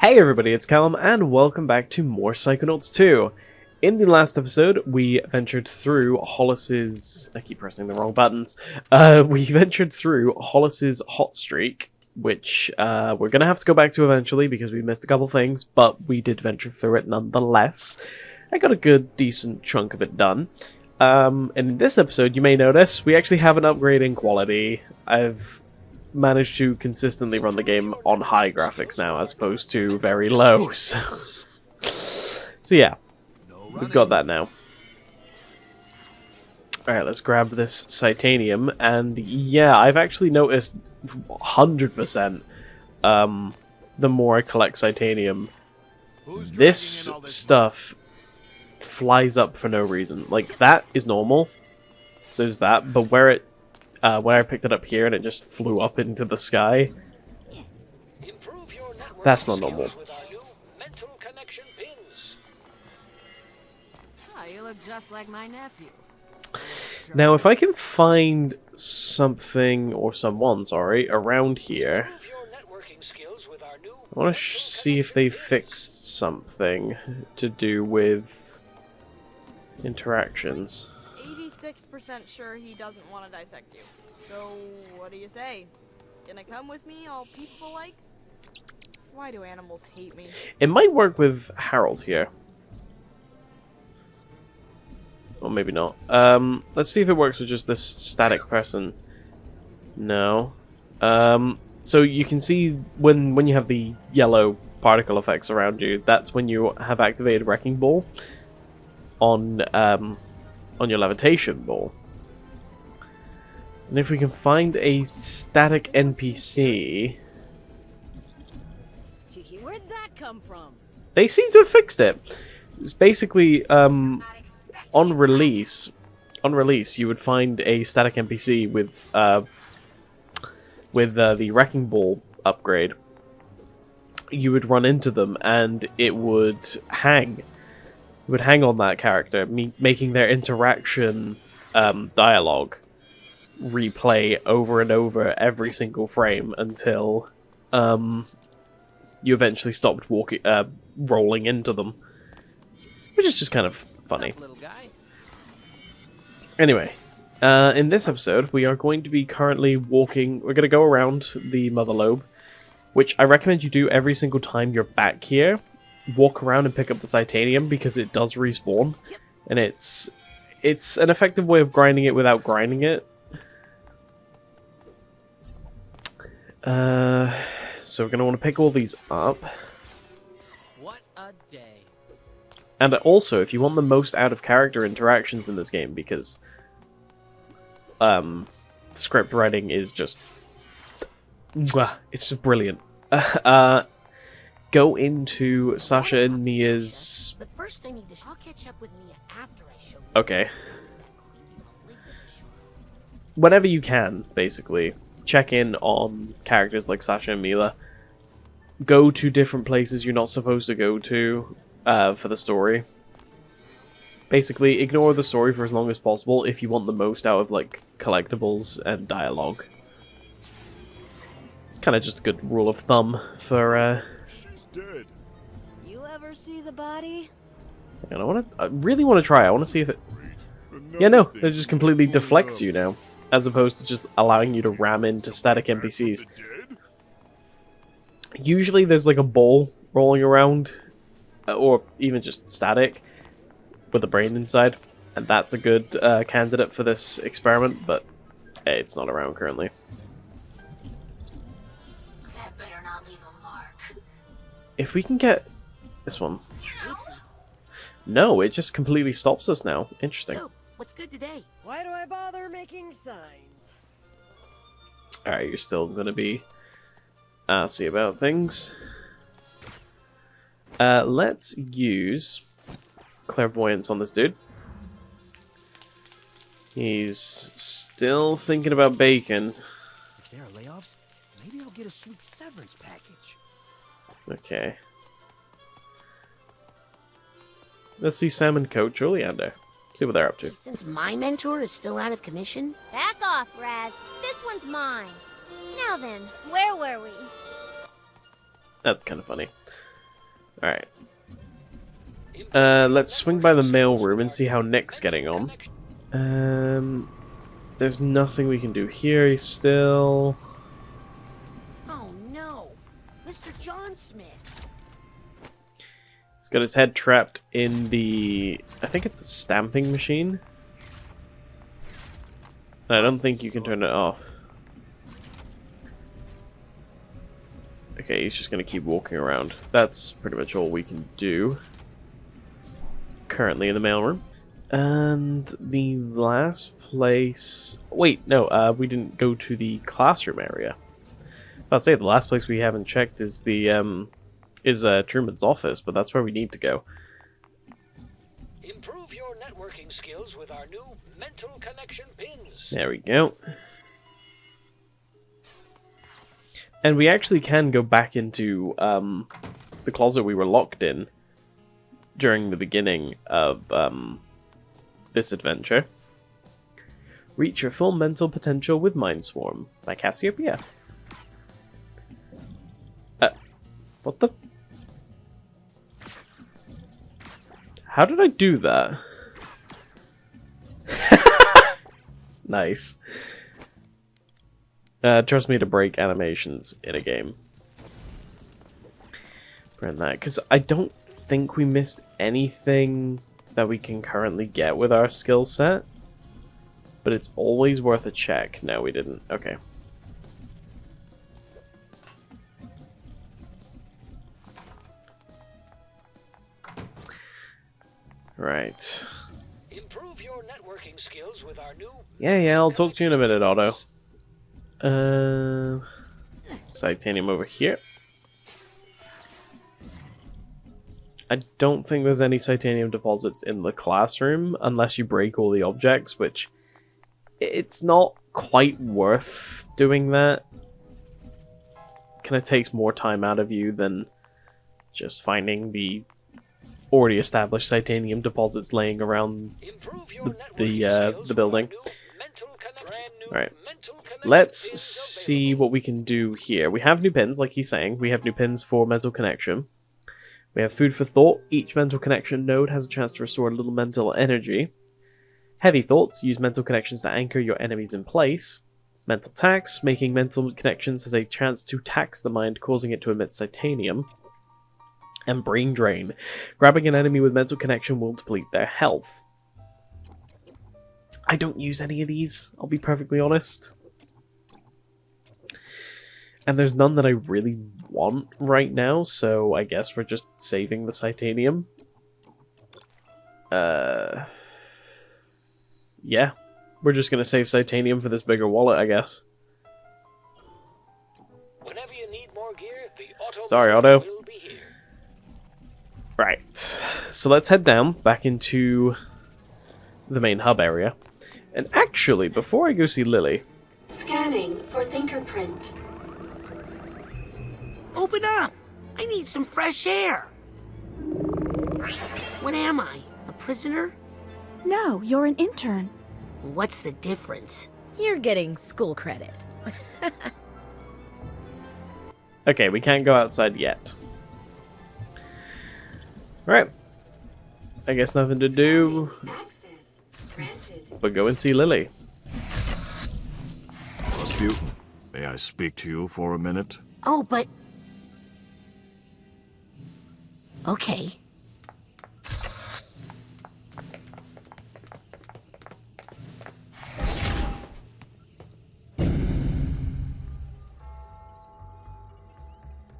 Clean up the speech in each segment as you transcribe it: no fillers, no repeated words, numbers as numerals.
Hey everybody, it's Callum, and welcome back to more Psychonauts 2. In the last episode, we ventured through Hollis's... I keep pressing the wrong buttons. We ventured through Hollis's hot streak, which we're going to have to go back to eventually because we missed a couple things, but we did venture through it nonetheless. I got a good, decent chunk of it done. And in this episode, you may notice, we actually have an upgrade in quality. I've managed to consistently run the game on high graphics now, as opposed to very low. So yeah, we've got that now. Alright, let's grab this Psychonauts, and yeah, I've actually noticed 100% the more I collect Psychonauts, this stuff flies up for no reason. Like, that is normal, so is that, but where it when I picked it up here and it just flew up into the sky, that's not normal. Oh, you look just like my nephew. Now, if I can find something, or someone, sorry, around here, I want to see if they fixed something to do with interactions. 86% sure he doesn't want to dissect you. So, what do you say? Gonna come with me all peaceful-like? Why do animals hate me? It might work with Harold here. Or maybe not. Let's see if it works with just this static person. No. So you can see when you have the yellow particle effects around you, that's when you have activated Wrecking Ball on your levitation ball. And if we can find a static NPC... Where'd that come from? They seem to have fixed it. It's basically, on release, you would find a static NPC with the Wrecking Ball upgrade. You would run into them, and it would hang. It would hang on that character, making their interaction dialogue replay over and over every single frame until you eventually stopped rolling into them, which is just kind of funny. What's up, little guy? Anyway, in this episode, we are going to be currently walking. We're going to go around the Mother Lobe, which I recommend you do every single time you're back here. Walk around and pick up the Psychonauts because it does respawn, and it's an effective way of grinding it without grinding it. So we're going to want to pick all these up. What a day. And also, if you want the most out of character interactions in this game, because script writing is just... it's just brilliant. Go into Sasha and Mia's... But first I need to... I'll catch up with Mia after I show you. Okay. Whenever you can, basically. Check in on characters like Sasha and Mila. Go to different places you're not supposed to go to for the story. Basically, ignore the story for as long as possible if you want the most out of, like, collectibles and dialogue. Kind of just a good rule of thumb for, Dead. You ever see the body? And I really want to try. I want to see if it... Yeah, no, it just completely deflects you now, as opposed to just allowing you to ram into static NPCs. Usually there's like a ball rolling around, or even just static, with a brain inside, and that's a good candidate for this experiment, but it's not around currently. That better not leave a mark. If we can get this one... No, it just completely stops us now. Interesting. So, what's good today? Why do I bother making signs? Alright, you're still gonna be see about things. Let's use clairvoyance on this dude. He's still thinking about bacon. If there are layoffs, maybe I'll get a sweet severance package. Okay. Let's see Sam and Coach Oleander. See what they're up to. Since my mentor is still out of commission, Back off, Raz. This one's mine. Now then, where were we? That's kind of funny. Alright. Let's swing by the mail room and see how Nick's getting on. There's nothing we can do here. He's still... Oh no, Mr. John Smith. He's got his head trapped in the... I think it's a stamping machine. I don't think you can turn it off. Okay, he's just going to keep walking around. That's pretty much all we can do. Currently in the mailroom. And the last place... Wait, no, we didn't go to the classroom area. I'll say the last place we haven't checked is the Truman's office, but that's where we need to go. Improve your networking skills with our new mental connection pins. There we go. And we actually can go back into the closet we were locked in during the beginning of this adventure. Reach your full mental potential with Mind Swarm by Cassiopeia. What the? How did I do that? Nice. Trust me to break animations in a game. Brand that, because I don't think we missed anything that we can currently get with our skill set. But it's always worth a check. No, we didn't. Okay. Right. Improve your networking skills with our new Yeah, I'll talk to you in a minute, Otto. Titanium over here. I don't think there's any titanium deposits in the classroom unless you break all the objects, which it's not quite worth doing that. Kind of takes more time out of you than just finding the already established titanium deposits laying around the building. Alright, let's see what we can do here. We have new pins, like he's saying. We have new pins for mental connection. We have food for thought. Each mental connection node has a chance to restore a little mental energy. Heavy thoughts use mental connections to anchor your enemies in place. Mental tax, making mental connections has a chance to tax the mind, causing it to emit titanium. And brain drain. Grabbing an enemy with mental connection will deplete their health. I don't use any of these, I'll be perfectly honest. And there's none that I really want right now, so I guess we're just saving the titanium. Yeah. We're just gonna save titanium for this bigger wallet, I guess. Whenever you need more gear, the Sorry, Otto. will be here. Right, so let's head down back into the main hub area. And actually, before I go see Lily... Scanning for fingerprint. Open up! I need some fresh air. What am I? A prisoner? No, you're an intern. What's the difference? You're getting school credit. Okay, we can't go outside yet. Right. I guess nothing to do Access granted. but go and see Lily. Rasputin, may I speak to you for a minute? Oh, but... Okay.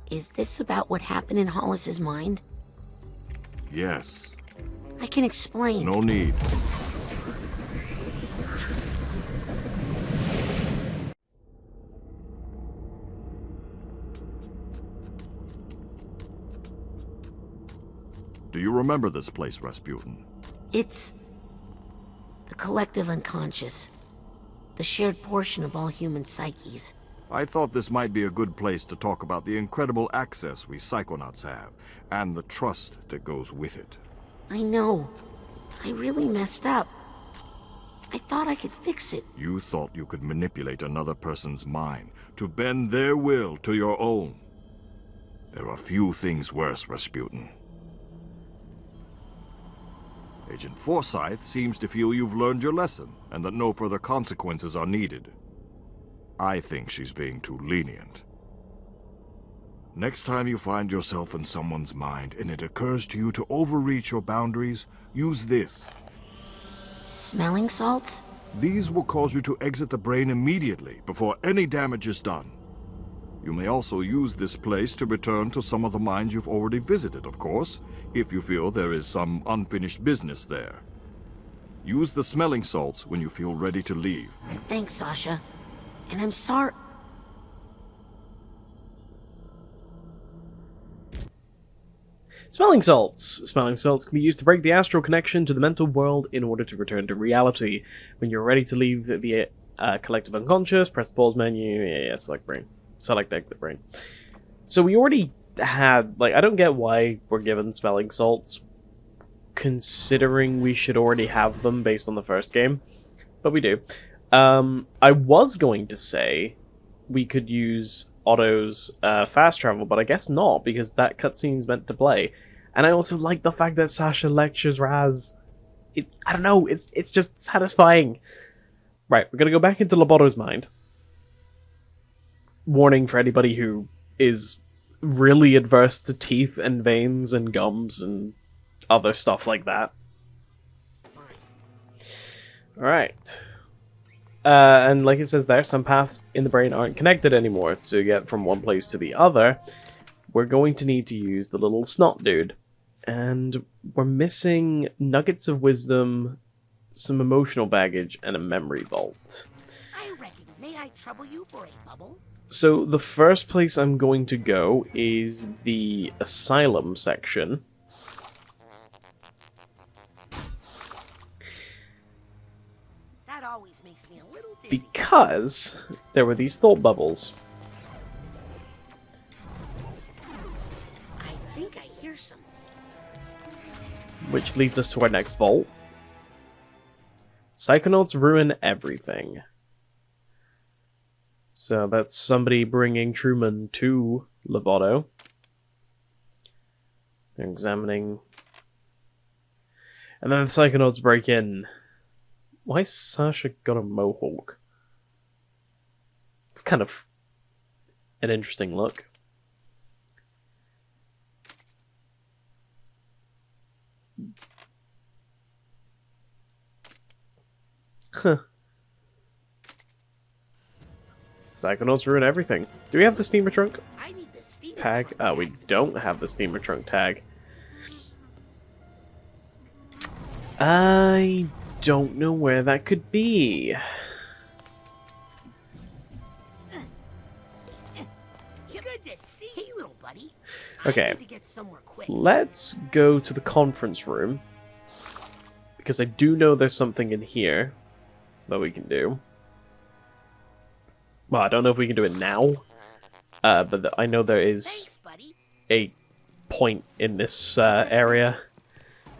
Is this about what happened in Hollis's mind? Yes. I can explain. No need. Do you remember this place, Rasputin? It's the collective unconscious, the shared portion of all human psyches. I thought this might be a good place to talk about the incredible access we Psychonauts have, and the trust that goes with it. I know. I really messed up. I thought I could fix it. You thought you could manipulate another person's mind to bend their will to your own. There are few things worse, Rasputin. Agent Forsyth seems to feel you've learned your lesson and that no further consequences are needed. I think she's being too lenient. Next time you find yourself in someone's mind and it occurs to you to overreach your boundaries, use this. Smelling salts? These will cause you to exit the brain immediately before any damage is done. You may also use this place to return to some of the mines you've already visited, of course, if you feel there is some unfinished business there. Use the smelling salts when you feel ready to leave. Thanks, Sasha. And I'm sorry. Smelling salts. Smelling salts can be used to break the astral connection to the mental world in order to return to reality. When you're ready to leave the collective unconscious, press the pause menu. Yeah, select brain. Select exit brain. So we already had, like, I don't get why we're given smelling salts, considering we should already have them based on the first game, but we do. I was going to say we could use Otto's fast travel, but I guess not, because that cutscene's meant to play. And I also like the fact that Sasha lectures Raz. I don't know, it's just satisfying. Right, we're gonna go back into Loboto's mind. Warning for anybody who is really adverse to teeth and veins and gums and other stuff like that. Alright. And like it says there, some paths in the brain aren't connected anymore. To get from one place to the other, we're going to need to use the little snot dude. And we're missing nuggets of wisdom, some emotional baggage, and a memory vault. I reckon, may I trouble you for a bubble? So the first place I'm going to go is the asylum section. That always makes me a little dizzy. Because there were these thought bubbles. I think I hear something. Which leads us to our next vault. Psychonauts ruin everything. So that's somebody bringing Truman to Loboto. They're examining. And then the Psychonauts break in. Why Sasha got a mohawk? It's kind of an interesting look. Huh. Psychonauts ruin everything. Do we have the steamer trunk I need the steamer tag? trunk Oh, we tag for don't this. have the steamer trunk tag. I don't know where that could be. Good to see you, little buddy. Okay. I need to get somewhere quick. Let's go to the conference room. Because I do know there's something in here that we can do. Well, I don't know if we can do it now. But I know there is Thanks, buddy. a point in this area.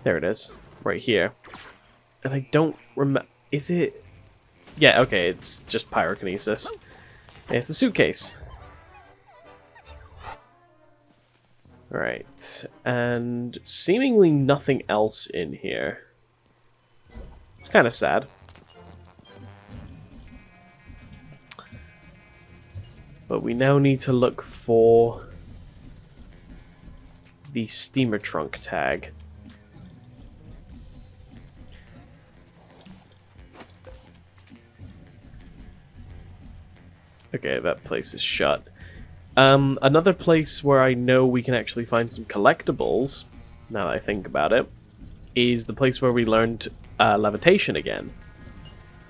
There it is. Right here. And I don't remember... Is it... Yeah, okay, it's just pyrokinesis. Yeah, it's a suitcase. Alright. And seemingly nothing else in here. It's kind of sad. But we now need to look for the steamer trunk tag. Okay, that place is shut. Another place where I know we can actually find some collectibles, now that I think about it, is the place where we learned levitation again.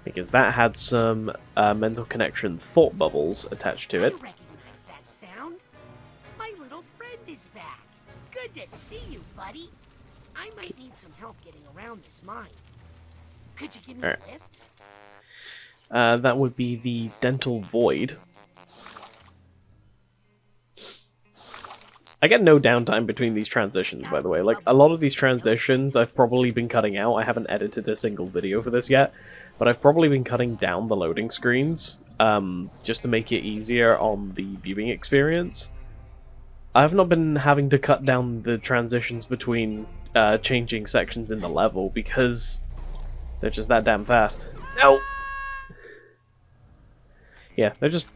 Because that had some mental connection thought bubbles attached to it. I recognize that sound. My little friend is back. Good to see you, buddy. I might need some help getting around this mine. Could you give me Alright. a lift? That would be the dental void. I get no downtime between these transitions, by the way. Like, a lot of these transitions I've probably been cutting out. I haven't edited a single video for this yet, but I've probably been cutting down the loading screens, just to make it easier on the viewing experience. I've not been having to cut down the transitions between changing sections in the level because they're just that damn fast. No. Yeah, they're just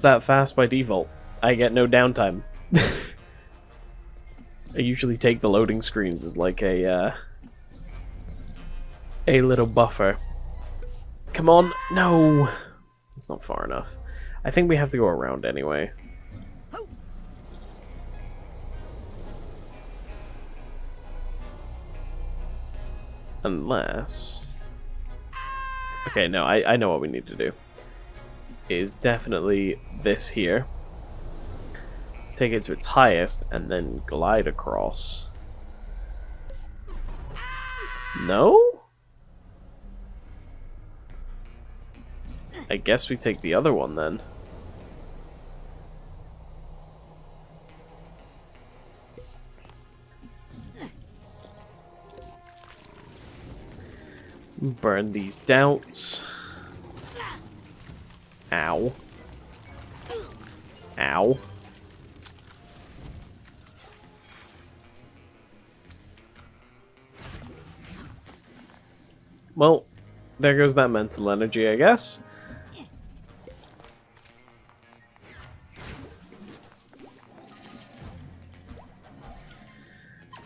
that fast by default. I get no downtime. I usually take the loading screens as like a little buffer. Come on, no, it's not far enough. I think we have to go around anyway. Unless... Okay, no, I know what we need to do. Is definitely this here. Take it to its highest, and then glide across. No? I guess we take the other one then. Burn these doubts. Ow. Ow. Well, there goes that mental energy, I guess.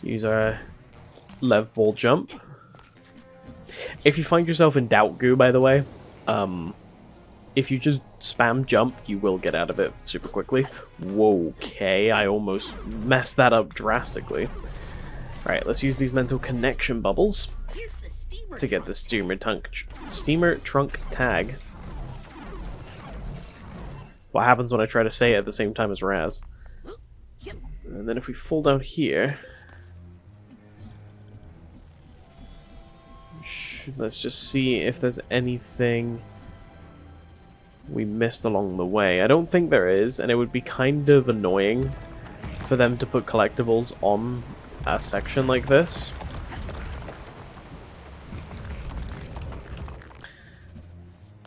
Use our lev ball jump. If you find yourself in doubt goo, by the way, if you just spam jump, you will get out of it super quickly. Whoa, okay, I almost messed that up drastically. Alright, let's use these mental connection bubbles to get the steamer trunk tag. What happens when I try to say it at the same time as Raz? And then if we fall down here... Let's just see if there's anything we missed along the way. I don't think there is, and it would be kind of annoying for them to put collectibles on a section like this.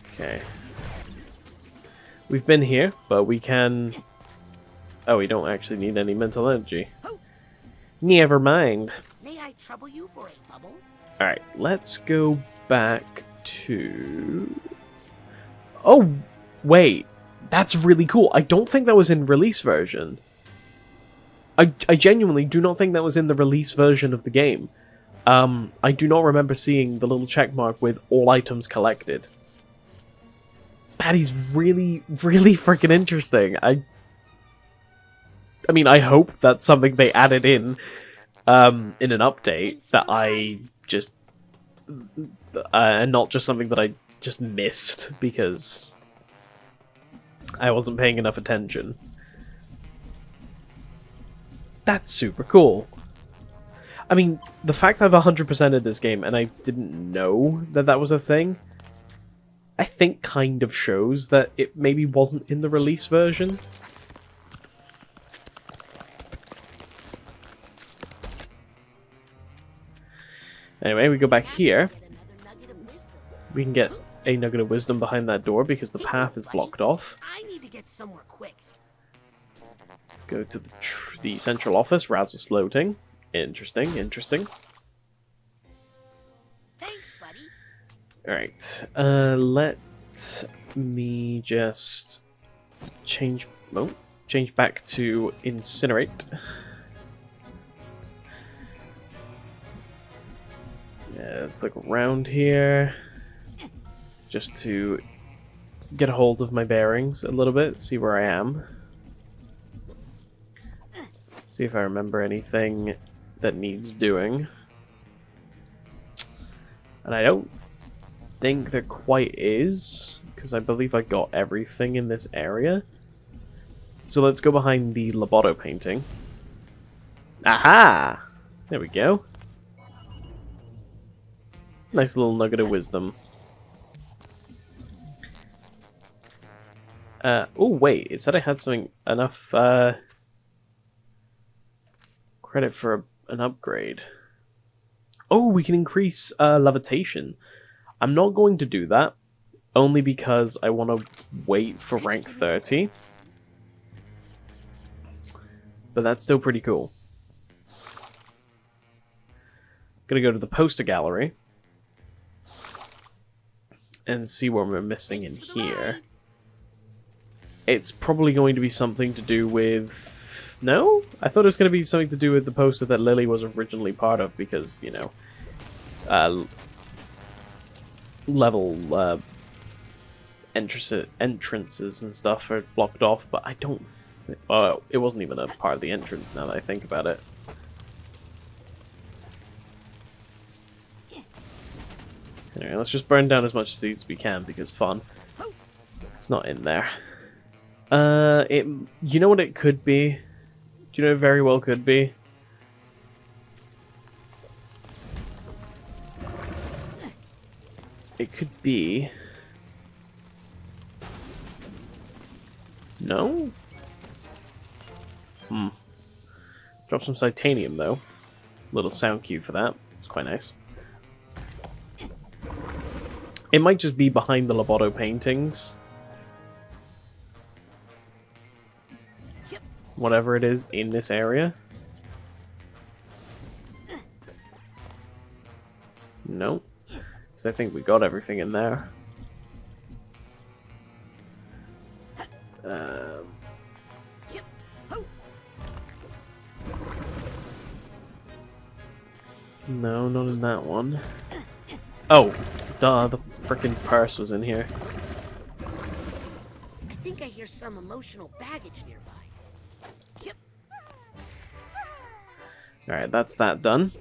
Okay. We've been here, but we can... Oh, we don't actually need any mental energy. Never mind. May I trouble you for a bubble? Alright, let's go back to... Oh, wait. That's really cool. I don't think that was in release version. I genuinely do not think that was in the release version of the game. I do not remember seeing the little check mark with all items collected. That is really, really freaking interesting. I mean, I hope that's something they added in an update that I just... and not just something that I just missed because I wasn't paying enough attention. That's super cool. I mean, the fact I've 100%ed this game and I didn't know that that was a thing, I think kind of shows that it maybe wasn't in the release version. Anyway, we go back here. We can get a nugget of wisdom behind that door because the path is blocked off. I need to get somewhere quick. Let's go to the central office. Raz was floating. Interesting, interesting. Thanks, buddy. Alright, let me just change back to incinerate. Yeah, let's look around here just to get a hold of my bearings a little bit, see where I am. See if I remember anything that needs doing. And I don't think there quite is, because I believe I got everything in this area. So let's go behind the Loboto painting. Aha! There we go. Nice little nugget of wisdom. Oh wait, it said I had something enough credit for an upgrade. Oh, we can increase levitation. I'm not going to do that, only because I want to wait for rank 30. But that's still pretty cool. Gonna go to the poster gallery and see what we're missing in here. It's probably going to be something to do with... No? I thought it was going to be something to do with the poster that Lily was originally part of, because, you know, level entrances and stuff are blocked off, but I don't... it wasn't even a part of the entrance now that I think about it. Anyway, let's just burn down as much of these as we can, because fun. It's not in there. You know what it could be? Do you know it very well could be? It could be... No? Drop some titanium, though. Little sound cue for that. It's quite nice. It might just be behind the Loboto paintings. Whatever it is in this area. No. Because I think we got everything in there. No, not in that one. Oh, duh, the frickin' purse was in here. I think I hear some emotional baggage nearby. Yep. Alright, that's that done.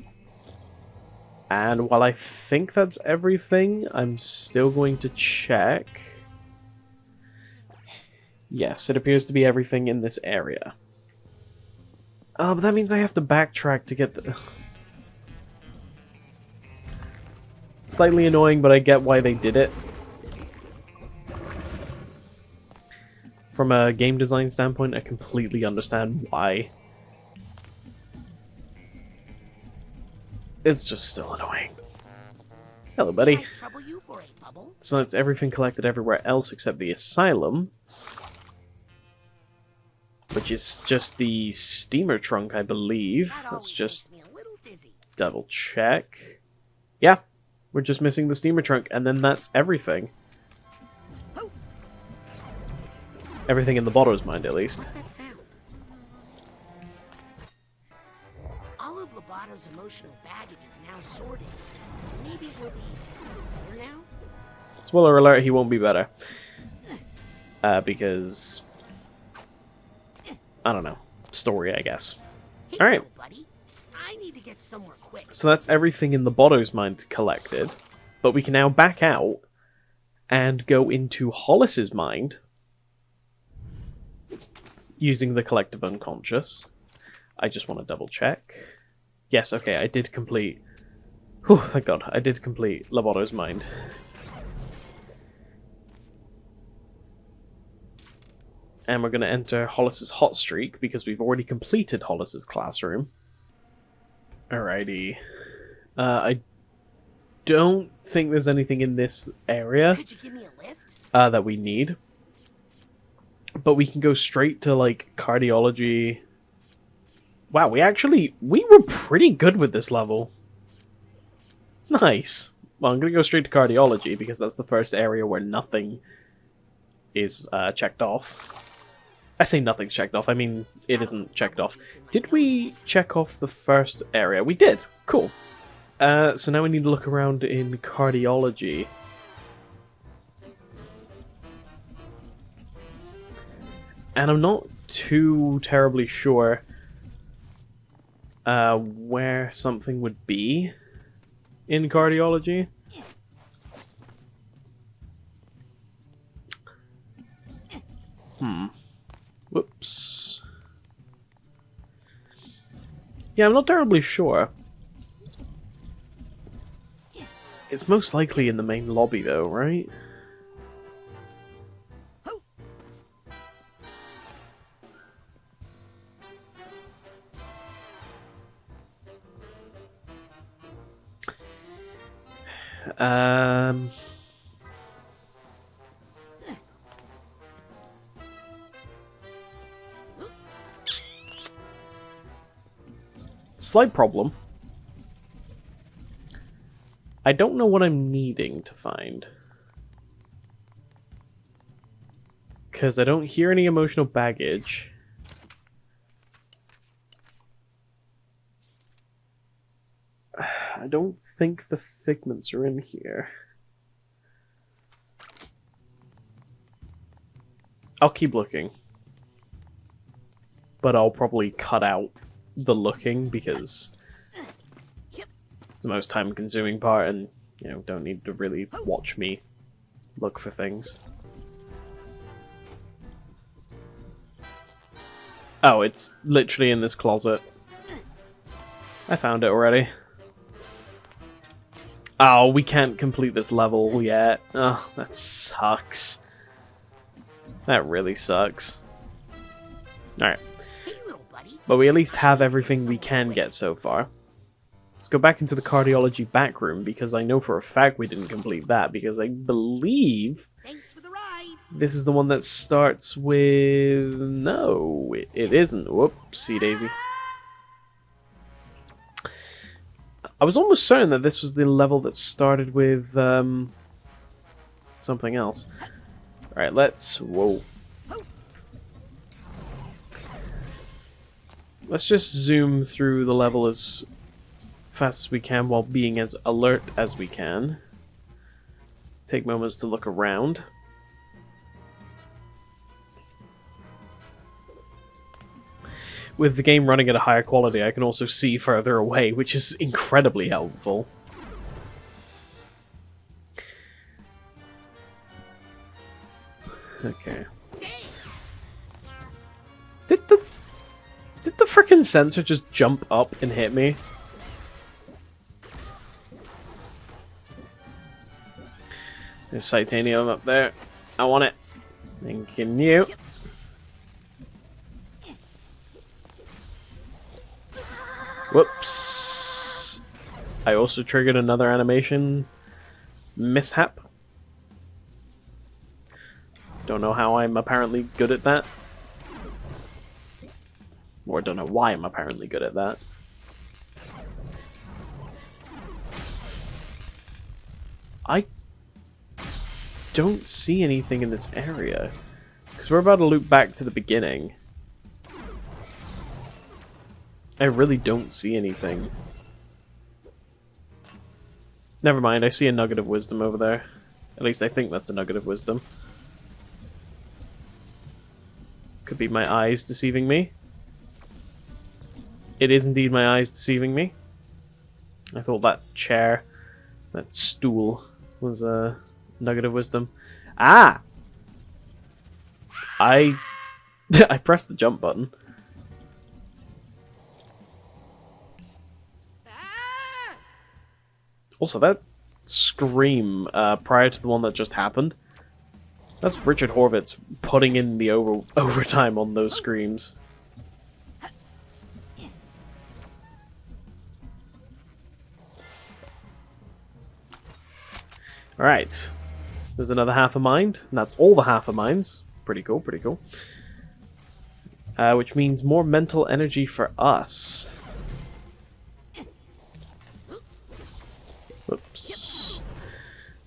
And while I think that's everything, I'm still going to check. Yes, it appears to be everything in this area. But that means I have to backtrack to get the... Slightly annoying, but I get why they did it. From a game design standpoint, I completely understand why. It's just still annoying. Hello, buddy. So that's everything collected everywhere else except the asylum. Which is just the steamer trunk, I believe. Let's just double check. Yeah, we're just missing the steamer trunk, and then that's everything. Everything in the Loboto's mind, at least. What's that sound? All of Loboto's emotional baggage is now sorted. Maybe he'll be better now? Spoiler alert, he won't be better. Because... I don't know. Story, I guess. Hey, Alright. buddy. I need to get somewhere quick. So that's everything in the Loboto's mind collected. But we can now back out and go into Hollis's mind using the collective unconscious. I just want to double check. Yes, okay, I did complete... Whew, thank God, I did complete Loboto's mind. And we're going to enter Hollis's hot streak because we've already completed Hollis's classroom. Alrighty. I don't think there's anything in this area Could you give me a lift? that we need. But we can go straight to, like, cardiology. Wow, we were pretty good with this level. Nice. Well, I'm going to go straight to cardiology because that's the first area where nothing is checked off. I say nothing's checked off, I mean it isn't checked off. Did we check off the first area? We did. Cool. So now we need to look around in cardiology. And I'm not too terribly sure where something would be in cardiology. Whoops. Yeah, I'm not terribly sure. It's most likely in the main lobby though, right? Slight problem. I don't know what I'm needing to find. Because I don't hear any emotional baggage. I don't think the figments are in here. I'll keep looking. But I'll probably cut out the looking because it's the most time-consuming part and, you know, don't need to really watch me look for things. Oh, it's literally in this closet. I found it already. Oh, we can't complete this level yet. Oh, that sucks. That really sucks. Alright. But we at least have everything we can get so far. Let's go back into the cardiology back room, because I know for a fact we didn't complete that, because I believe this is the one that starts with... No, it isn't. Whoopsie daisy. I was almost certain that this was the level that started with something else. Alright, let's... Whoa. Let's just zoom through the level as fast as we can while being as alert as we can. Take moments to look around. With the game running at a higher quality, I can also see further away, which is incredibly helpful. Okay. Did the frickin' sensor just jump up and hit me? There's Titanium up there. I want it. Thanking you. Whoops. I also triggered another animation mishap. Don't know how I'm apparently good at that. Or don't know why I'm apparently good at that. I don't see anything in this area. Because we're about to loop back to the beginning. I really don't see anything. Never mind, I see a nugget of wisdom over there. At least I think that's a nugget of wisdom. Could be my eyes deceiving me. It is indeed my eyes deceiving me. I thought that chair, that stool, was a nugget of wisdom. Ah! I pressed the jump button. Also, that scream prior to the one that just happened, that's Richard Horvitz putting in the overtime on those screams. Alright, there's another half a mind, and that's all the half a minds. Pretty cool, pretty cool. Which means more mental energy for us. Whoops.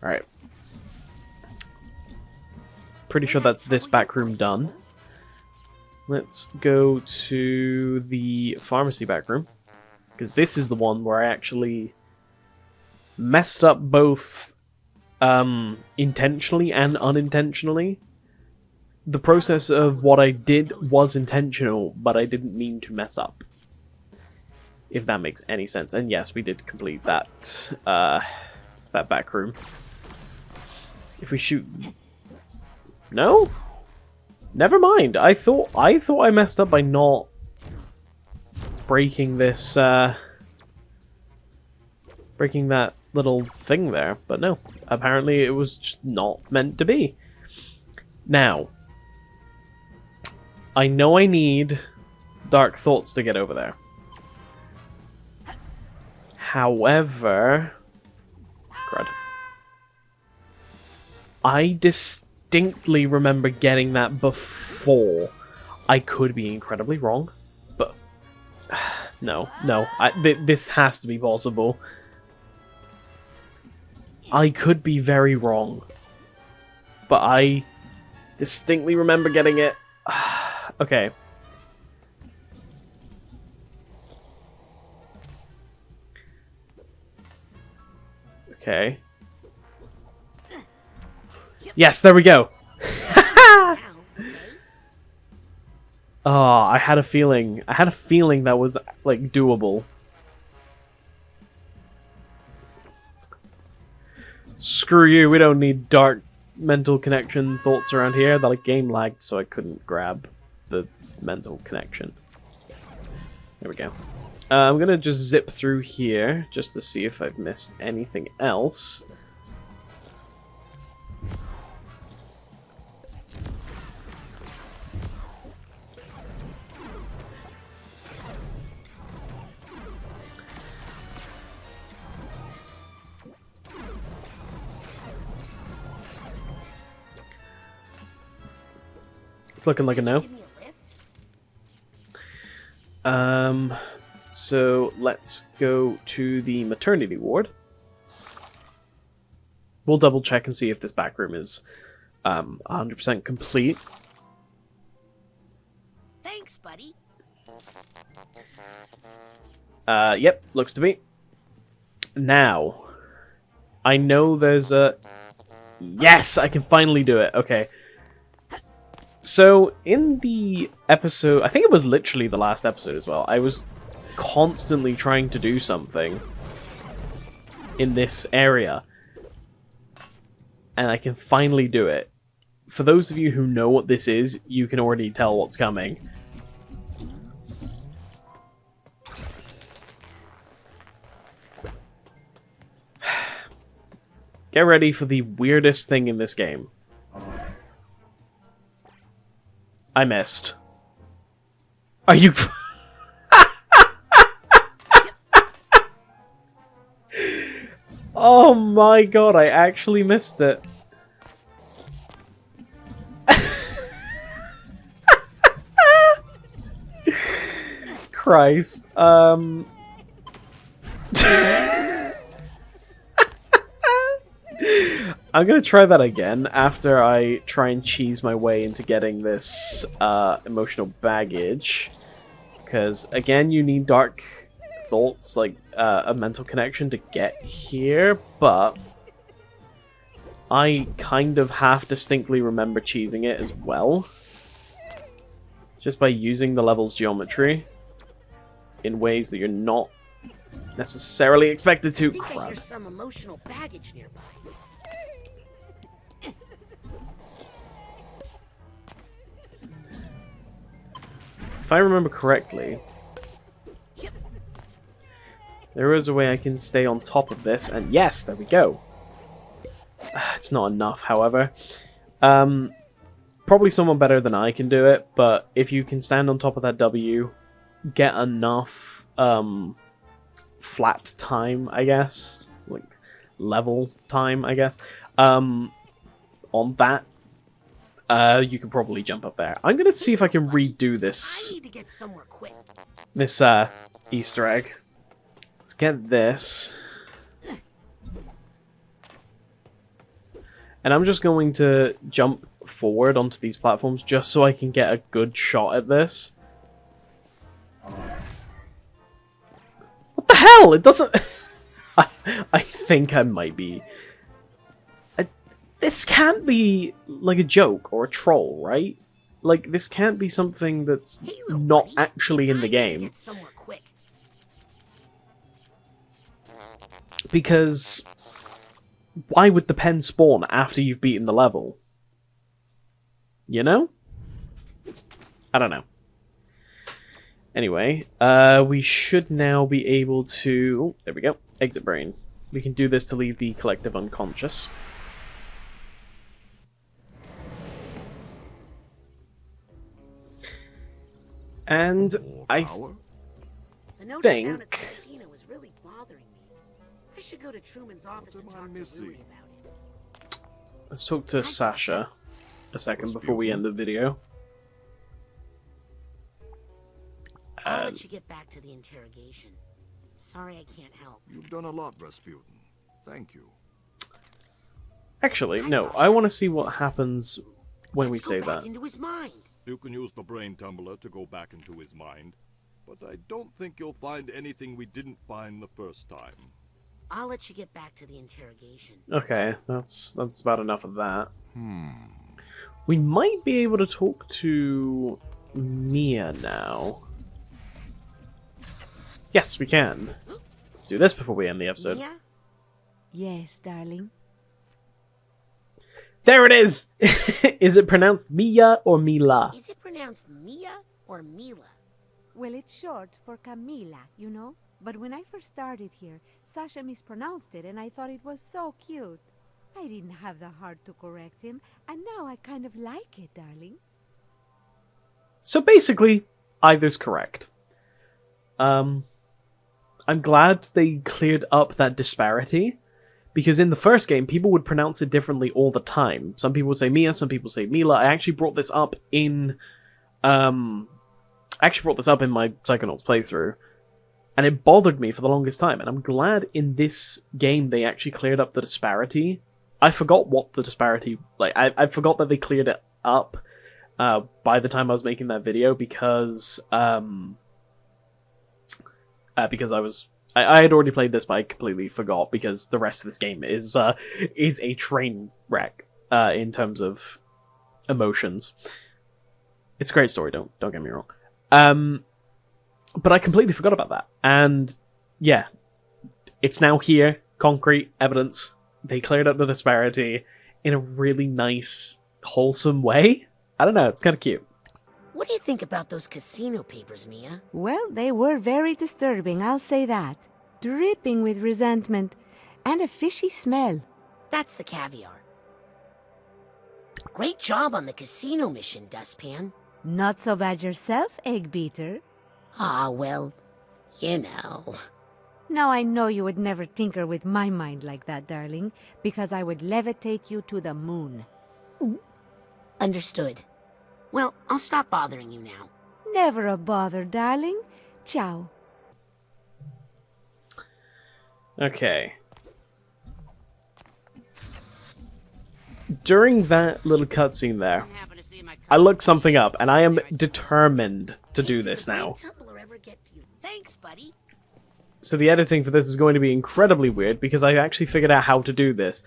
Alright. Pretty sure that's this back room done. Let's go to the pharmacy back room, because this is the one where I actually messed up both intentionally and unintentionally. The process of what I did was intentional, but I didn't mean to mess up. If that makes any sense. And yes, we did complete that that back room. If we shoot... No? Never mind. I thought I messed up by not breaking this breaking that little thing there, but no. Apparently it was just not meant to be. Now, I know I need Dark Thoughts to get over there. However, crud. I distinctly remember getting that before. I could be incredibly wrong, but no, this has to be possible. I could be very wrong. But I distinctly remember getting it. Okay. Okay. Yes, there we go. Oh, I had a feeling. I had a feeling that was, like, doable. Screw you, we don't need dark mental connection thoughts around here. That game lagged, so I couldn't grab the mental connection. There we go. I'm gonna just zip through here, just to see if I've missed anything else. It's looking like a no. So let's go to the maternity ward. We'll double check and see if this back room is 100% complete. Thanks, buddy. Yep, looks to be. Now, I know there's a... Yes, I can finally do it. Okay. So, in the episode, I think it was literally the last episode as well, I was constantly trying to do something in this area. And I can finally do it. For those of you who know what this is, you can already tell what's coming. Get ready for the weirdest thing in this game. I missed. Are you... Oh my god, I actually missed it. Christ. I'm gonna try that again after I try and cheese my way into getting this emotional baggage. Because, again, you need dark thoughts, like a mental connection to get here, but I kind of half distinctly remember cheesing it as well. Just by using the level's geometry in ways that you're not necessarily expected to. I think I hear some emotional baggage nearby. If I remember correctly, there is a way I can stay on top of this, and yes, there we go. It's not enough, however. Probably someone better than I can do it, but if you can stand on top of that W, get enough flat time, I guess, like level time, I guess, on that, you can probably jump up there. I'm gonna see if I can redo this. I need to get somewhere quick. This Easter egg. Let's get this. And I'm just going to jump forward onto these platforms just so I can get a good shot at this. What the hell? It doesn't... I think I might be... This can't be like a joke or a troll, right? Like, this can't be something that's not actually in the game. Because why would the pen spawn after you've beaten the level? You know? I don't know. Anyway, we should now be able to... Oh, there we go. Exit brain. We can do this to leave the collective unconscious. And I think... Really bothering me. I should go to Truman's office and talk to Louie about it. Let's talk to Sasha a second before we end the video. I'll let you get back to the interrogation. Sorry I can't help. You've done a lot, Rasputin. Thank you. Actually, no. I want to see what happens when we Let's say go back that. into his mind. You can use the brain tumbler to go back into his mind, but I don't think you'll find anything we didn't find the first time. I'll let you get back to the interrogation. Okay, that's about enough of that. We might be able to talk to Mia now. Yes, we can. Let's do this before we end the episode. Mia? Yes, darling. There it is! Is it pronounced Mia or Mila? Is it pronounced Mia or Mila? Well, it's short for Camila, you know? But when I first started here, Sasha mispronounced it and I thought it was so cute. I didn't have the heart to correct him, and now I kind of like it, darling. So basically, either's correct. I'm glad they cleared up that disparity, because in the first game, people would pronounce it differently all the time. Some people would say Mia, some people say Mila. I actually brought this up in my Psychonauts playthrough, and it bothered me for the longest time, and I'm glad in this game they actually cleared up the disparity. I forgot what the disparity... I forgot that they cleared it up by the time I was making that video, because I had already played this, but I completely forgot, because the rest of this game is a train wreck in terms of emotions. It's a great story, don't get me wrong. But I completely forgot about that. And yeah, it's now here, concrete evidence. They cleared up the disparity in a really nice, wholesome way. I don't know, it's kind of cute. What do you think about those casino papers, Mia? Well, they were very disturbing, I'll say that. Dripping with resentment and a fishy smell. That's the caviar. Great job on the casino mission, Dustpan. Not so bad yourself, Egg Beater. Ah, well, you know. Now I know you would never tinker with my mind like that, darling, because I would levitate you to the moon. Understood. Well, I'll stop bothering you now. Never a bother, darling. Ciao. Okay. During that little cutscene there, I looked something up, and I am determined to do this now. Thanks, buddy. So the editing for this is going to be incredibly weird, because I actually figured out how to do this.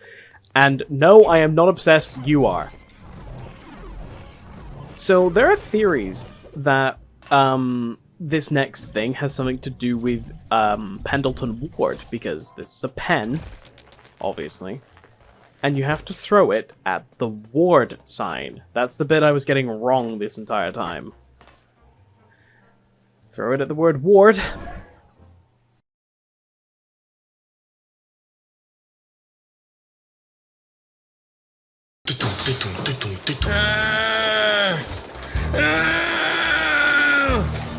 And no, I am not obsessed, you are. So there are theories that this next thing has something to do with Pendleton Ward, because this is a pen, obviously, and you have to throw it at the Ward sign. That's the bit I was getting wrong this entire time. Throw it at the word Ward.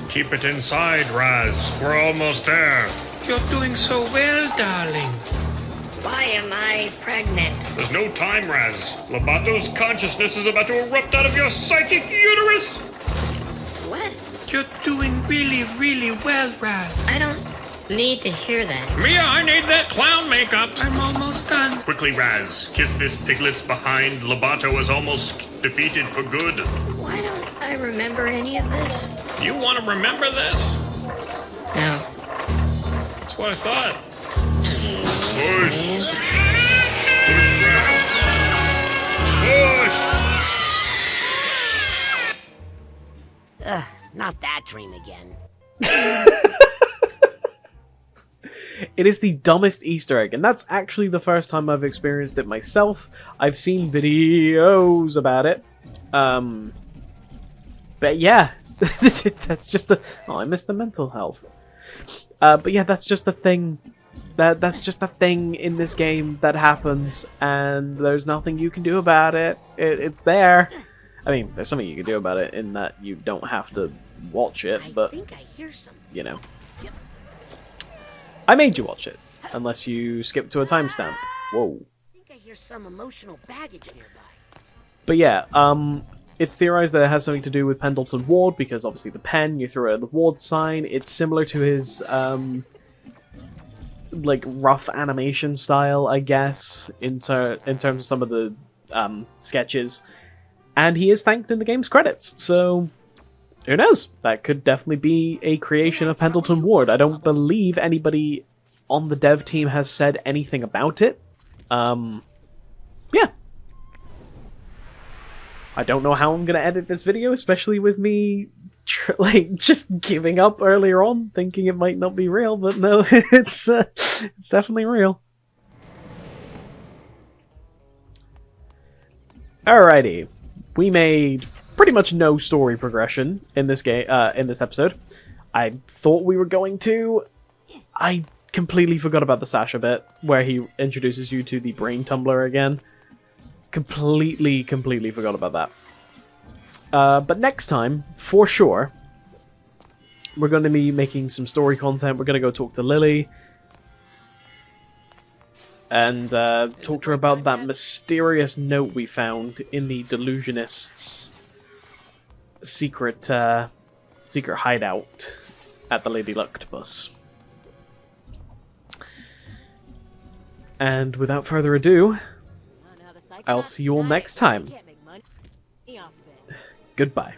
Keep it inside, Raz. We're almost there. You're doing so well, darling. Why am I pregnant? There's no time, Raz. Lobato's consciousness is about to erupt out of your psychic uterus. What? You're doing really, really well, Raz. I don't need to hear that. Mia, I need that clown makeup. I'm almost done. Quickly, Raz. Kiss this piglet's behind. Lobato is almost defeated for good. Why don't I remember any of this? You want to remember this? No. That's what I thought. Push. Push, Raz. Push. Not that dream again. It is the dumbest Easter egg, and that's actually the first time I've experienced it myself. I've seen videos about it. But yeah, that's just a... Oh, I missed the mental health. But yeah, that's just a thing. That's just a thing in this game that happens, and there's nothing you can do about it. It's there. I mean, there's something you can do about it in that you don't have to watch it, but, I think I hear something. you know. I made you watch it, unless you skip to a timestamp. Whoa. I think I hear some emotional baggage nearby. But yeah, it's theorized that it has something to do with Pendleton Ward, because obviously the pen, you throw it at the Ward sign. It's similar to his, like rough animation style, I guess, in terms of some of the sketches, and he is thanked in the game's credits. So who knows? That could definitely be a creation of Pendleton Ward. I don't believe anybody on the dev team has said anything about it. Yeah. I don't know how I'm gonna edit this video, especially with me like just giving up earlier on, thinking it might not be real, but no, it's definitely real. Alrighty, we made pretty much no story progression in this game, in this episode. I thought we were going to. I completely forgot about the Sasha bit where he introduces you to the brain tumbler again. Completely forgot about that. But next time, for sure, we're going to be making some story content. We're going to go talk to Lily and talk to her about that mysterious note we found in the Delusionist's secret hideout at the Lady Luctbus. And without further ado, I'll see you all next time. Goodbye.